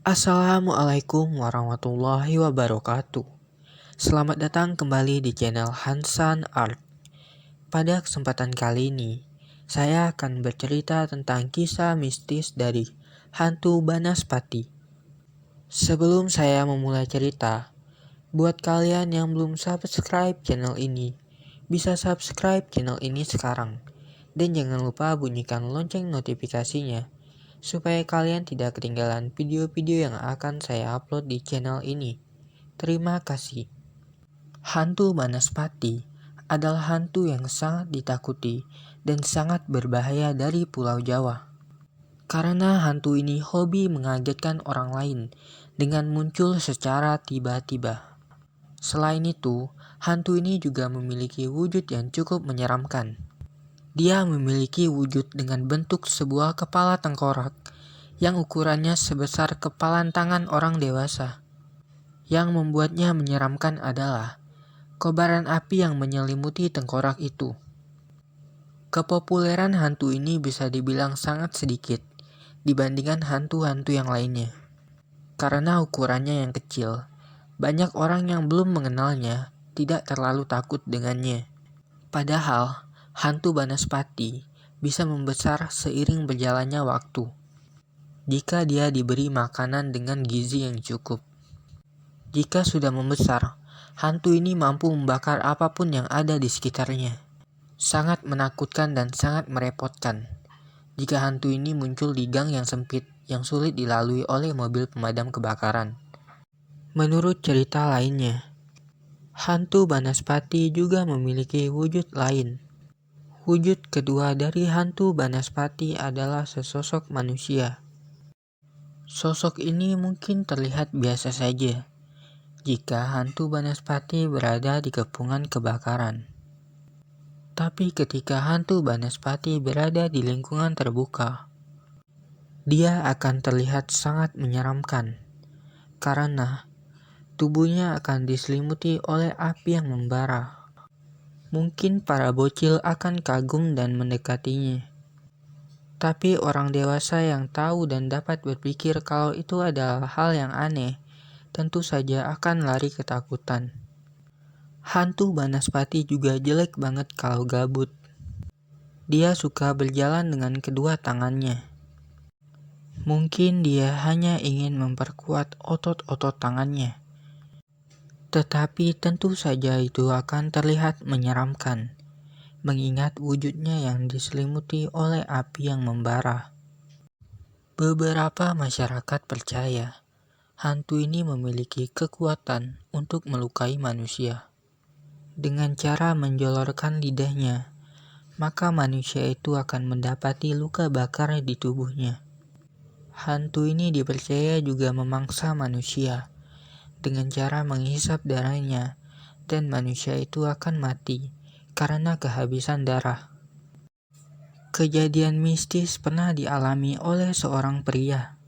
Assalamualaikum warahmatullahi wabarakatuh. Selamat datang kembali di channel Hansan Art. Pada kesempatan kali ini, saya akan bercerita tentang kisah mistis dari hantu Banaspati. Sebelum saya memulai cerita, buat kalian yang belum subscribe channel ini, bisa subscribe channel ini sekarang. Dan jangan lupa bunyikan lonceng notifikasinya supaya kalian tidak ketinggalan video-video yang akan saya upload di channel ini. Terima kasih. Hantu Banaspati adalah hantu yang sangat ditakuti dan sangat berbahaya dari Pulau Jawa. Karena hantu ini hobi mengagetkan orang lain dengan muncul secara tiba-tiba. Selain itu, hantu ini juga memiliki wujud yang cukup menyeramkan. Dia memiliki wujud dengan bentuk sebuah kepala tengkorak yang ukurannya sebesar kepalan tangan orang dewasa. Yang membuatnya menyeramkan adalah kobaran api yang menyelimuti tengkorak itu. Kepopuleran hantu ini bisa dibilang sangat sedikit dibandingkan hantu-hantu yang lainnya. Karena ukurannya yang kecil, banyak orang yang belum mengenalnya tidak terlalu takut dengannya. Padahal, hantu Banaspati bisa membesar seiring berjalannya waktu jika dia diberi makanan dengan gizi yang cukup. Jika sudah membesar, hantu ini mampu membakar apapun yang ada di sekitarnya. Sangat menakutkan dan sangat merepotkan jika hantu ini muncul di gang yang sempit yang sulit dilalui oleh mobil pemadam kebakaran. Menurut cerita lainnya, hantu Banaspati juga memiliki wujud lain. Wujud kedua dari hantu Banaspati adalah sesosok manusia. Sosok ini mungkin terlihat biasa saja jika hantu Banaspati berada di kepungan kebakaran. Tapi ketika hantu Banaspati berada di lingkungan terbuka, dia akan terlihat sangat menyeramkan karena tubuhnya akan diselimuti oleh api yang membara. Mungkin para bocil akan kagum dan mendekatinya. Tapi orang dewasa yang tahu dan dapat berpikir kalau itu adalah hal yang aneh, tentu saja akan lari ketakutan. Hantu Banaspati juga jelek banget kalau gabut. Dia suka berjalan dengan kedua tangannya. Mungkin dia hanya ingin memperkuat otot-otot tangannya. Tetapi tentu saja itu akan terlihat menyeramkan, mengingat wujudnya yang diselimuti oleh api yang membara. Beberapa masyarakat percaya hantu ini memiliki kekuatan untuk melukai manusia. Dengan cara menjolorkan lidahnya, maka manusia itu akan mendapati luka bakar di tubuhnya. Hantu ini dipercaya juga memangsa manusia dengan cara menghisap darahnya, dan manusia itu akan mati karena kehabisan darah. Kejadian mistis pernah dialami oleh seorang pria.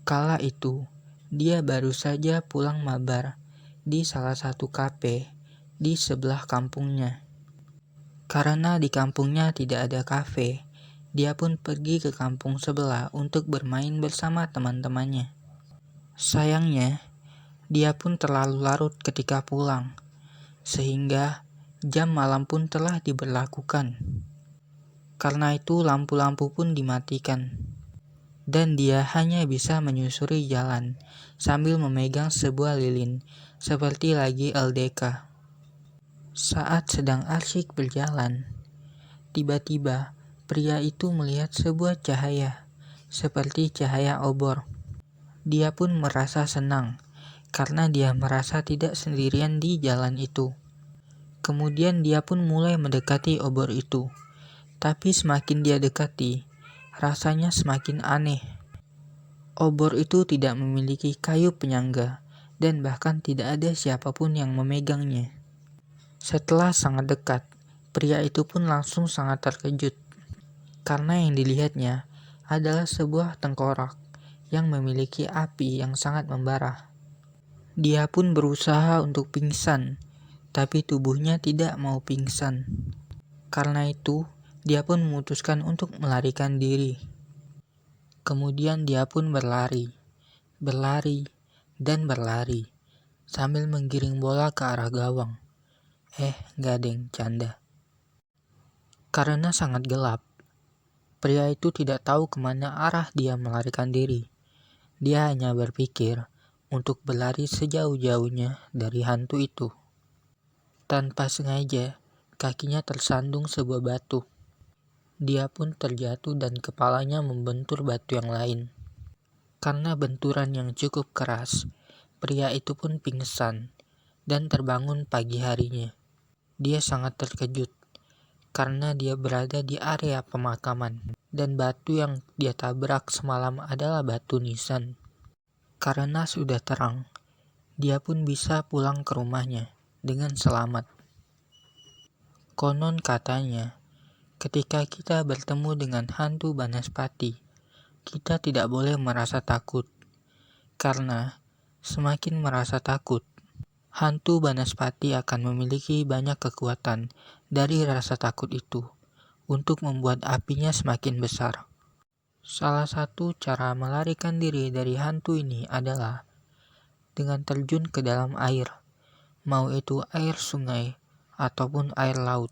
Kala itu, dia baru saja pulang mabar di salah satu kafe di sebelah kampungnya. Karena di kampungnya tidak ada kafe, dia pun pergi ke kampung sebelah untuk bermain bersama teman-temannya. Sayangnya, dia pun terlalu larut ketika pulang, sehingga jam malam pun telah diberlakukan. Karena itu lampu-lampu pun dimatikan, dan dia hanya bisa menyusuri jalan sambil memegang sebuah lilin seperti lagi LDK. Saat sedang asyik berjalan, tiba-tiba pria itu melihat sebuah cahaya, seperti cahaya obor. Dia pun merasa senang karena dia merasa tidak sendirian di jalan itu. Kemudian dia pun mulai mendekati obor itu. Tapi semakin dia dekati, rasanya semakin aneh. Obor itu tidak memiliki kayu penyangga dan bahkan tidak ada siapapun yang memegangnya. Setelah sangat dekat, pria itu pun langsung sangat terkejut karena yang dilihatnya adalah sebuah tengkorak yang memiliki api yang sangat membara. Dia pun berusaha untuk pingsan, tapi tubuhnya tidak mau pingsan. Karena itu, dia pun memutuskan untuk melarikan diri. Kemudian dia pun berlari, berlari, dan berlari, sambil menggiring bola ke arah gawang. Nggak deng, canda. Karena sangat gelap, pria itu tidak tahu kemana arah dia melarikan diri. Dia hanya berpikir untuk berlari sejauh-jauhnya dari hantu itu. Tanpa sengaja, kakinya tersandung sebuah batu. Dia pun terjatuh dan kepalanya membentur batu yang lain. Karena benturan yang cukup keras, pria itu pun pingsan dan terbangun pagi harinya. Dia sangat terkejut karena dia berada di area pemakaman dan batu yang dia tabrak semalam adalah batu nisan. Karena sudah terang, dia pun bisa pulang ke rumahnya dengan selamat. Konon katanya, ketika kita bertemu dengan hantu Banaspati, kita tidak boleh merasa takut, karena semakin merasa takut, hantu Banaspati akan memiliki banyak kekuatan dari rasa takut itu untuk membuat apinya semakin besar. Salah satu cara melarikan diri dari hantu ini adalah dengan terjun ke dalam air, mau itu air sungai ataupun air laut.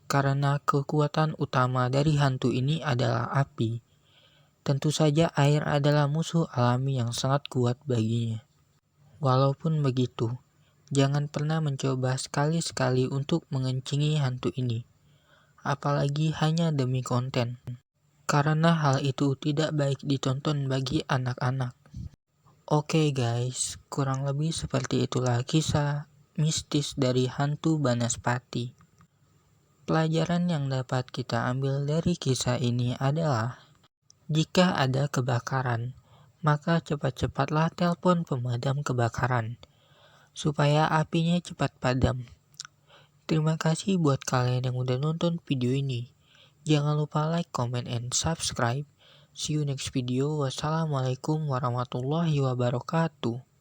Karena kekuatan utama dari hantu ini adalah api, tentu saja air adalah musuh alami yang sangat kuat baginya. Walaupun begitu, jangan pernah mencoba sekali-sekali untuk mengencingi hantu ini, apalagi hanya demi konten. Karena hal itu tidak baik ditonton bagi anak-anak. Oke guys, kurang lebih seperti itulah kisah mistis dari hantu Banaspati. Pelajaran yang dapat kita ambil dari kisah ini adalah, jika ada kebakaran, maka cepat-cepatlah telepon pemadam kebakaran, supaya apinya cepat padam. Terima kasih buat kalian yang udah nonton video ini. Jangan lupa like, comment, and subscribe. See you next video. Wassalamualaikum warahmatullahi wabarakatuh.